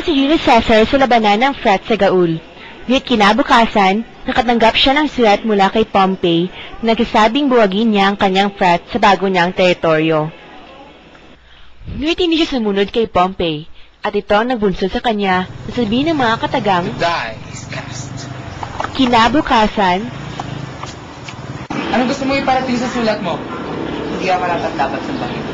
Kasama si Julius Caesar sa labanan ng frat sa Gaul. Ngunit kinabukasan, nakatanggap siya ng sulat mula kay Pompey na nagsasabing buwagin niya ang kanyang frat sa bago niyang teritoryo. Ngunit hindi siya sumunod kay Pompey, at ito ang nagbunsod sa kanya na sabihin ng mga katagang, Die is cast. Kinabukasan, Ano gusto mo iparating sa sulat mo? Hindi ka malapat dapat sa langit.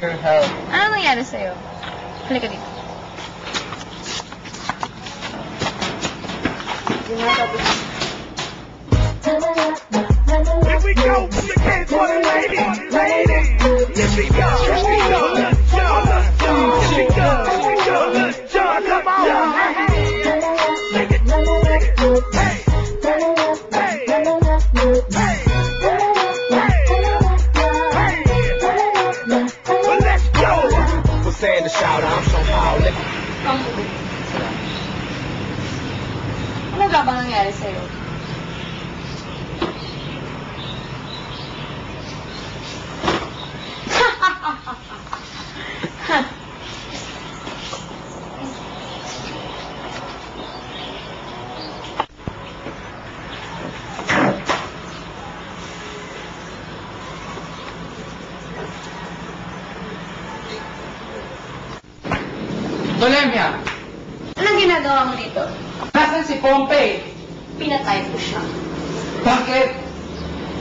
Your help. Ano nangyari sa'yo? Halika dito. Here we go, put the hands for the lady, lady. Here we go, here we go, let's go, let's go. Here we go, here we go, let's go, come on. Take it, take it, hey, hey, hey, hey. Well, let's go. We're saying the shout out, I'm so howling. Ano ba bang nangyari sa'yo? Tolemia! Anong ginagawa mo dito? Nasaan si Pompey? Pinatay ko siya. Bakit?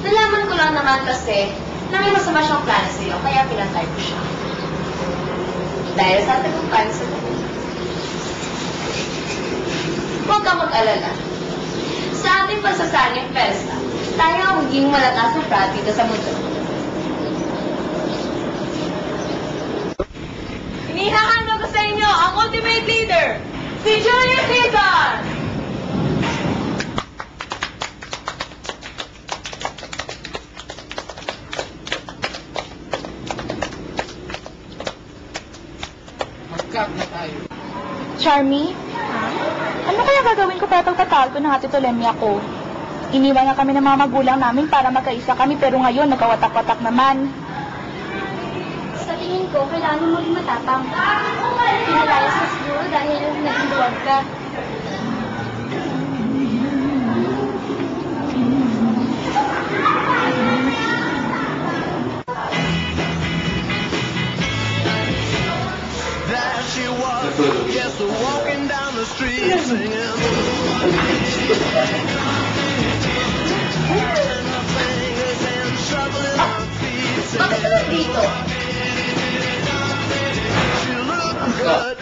Nalaman ko lang naman kasi na may masama siyang plano sa'yo, kaya pinatay ko siya. Dahil sa tagumpay sa buhay. Huwag kang mag-alala. Sa ating pagsasaling pesta, tayo ang maging malakas na frat dito sa mundo. Inihahandog ko sa inyo ang ultimate leader, si Julius Caesar! Mag-cap na tayo. Charmy? Ano kaya gagawin ko para pagpatawad ko ng Ate Tolemia ko? Iniwan na kami ng mga magulang namin para magkaisa kami pero ngayon nagkawatak-watak naman. Sa tingin ko, kailangan mo maging matapang. Pinalayas ka siguro dahil naging duwag ka. There she was, just walking down the street singing. Bakit ka dito? She looked good.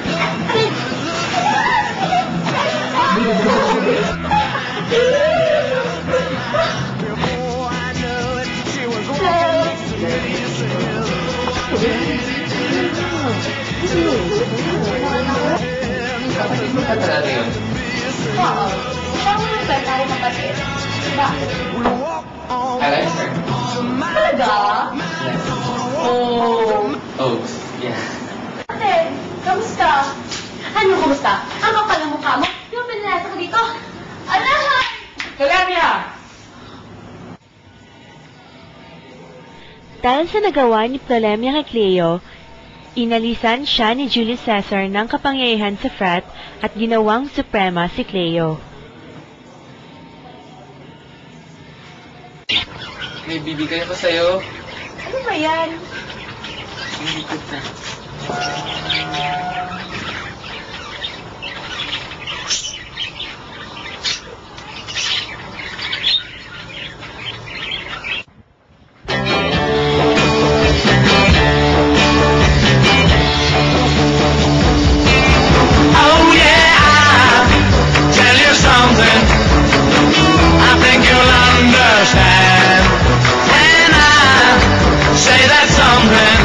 Before I knew it, she was walking to me singing. Ano talaga yun? Oo. Siya ang mga tayo kapatid. Bakit? We walk on I like her. Talaga? Yes. Oh. Oaks. Yeah. Ate, kamusta? Ano kamusta? Ang kapal ng mukha mo? Yung pinalasa ko dito? Alahan! Tolemia! dahil sa nagawa ni Ptolemya kay Cleo, inalisan siya ni Julius Caesar ng kapangyarihan sa frat at ginawang suprema si Cleo. May bibigay ako sa'yo. Ano ba yan? Hindi ko na. Oh yeah, I'll tell you something. I think you'll understand when I say that something.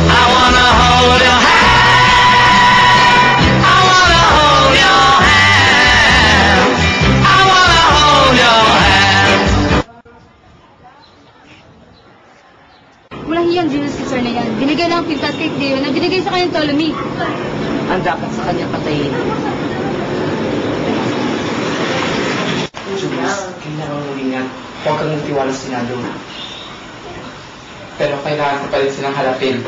I wanna hold your hand. I wanna hold your hand. I wanna hold your hand. Walang hiyang Julius Caesar na yan. Binigay lang ang pintas kay Cleo na binigay sa kanyang Ptolemy. ang dapat sa kanya patayin. Jules, kailangan mo rin yan. Huwag kang nagtiwala sa Senado. Pero kailangan ko pa rin silang harapin.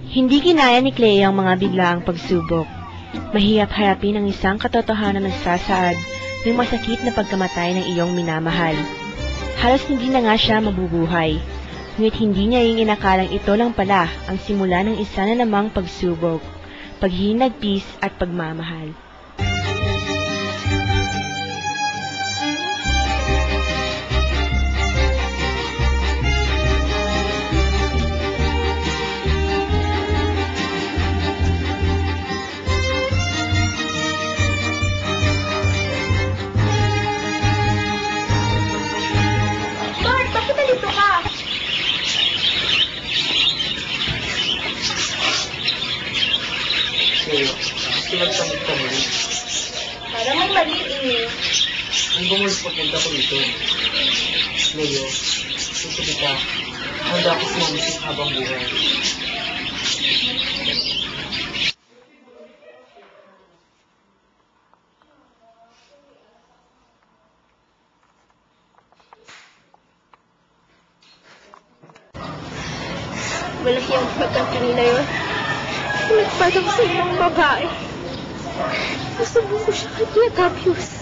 Hindi kinaya ni Clea ang mga biglaang pagsubok. Mahirap harapin ang isang katotohanan ng nagsasaad ng masakit na pagkamatay ng iyong minamahal. Halos hindi na nga siya mabubuhay. Ngunit hindi niya yung inakalang ito lang pala ang simula ng isa na namang pagsubok, paghinagpis at pagmamahal. Bart, bakit nalito ka? Leo, pinagsamit ka mo rin. Parang may mali eh. Ang bumulis papunta ko dito. Leo, gusto kita. Handa ako sumabisin habang buhay. Malaki ang pagkakini na yun. Nagpatang sa ibang babae. Gusto mo ko siya kay Tapius.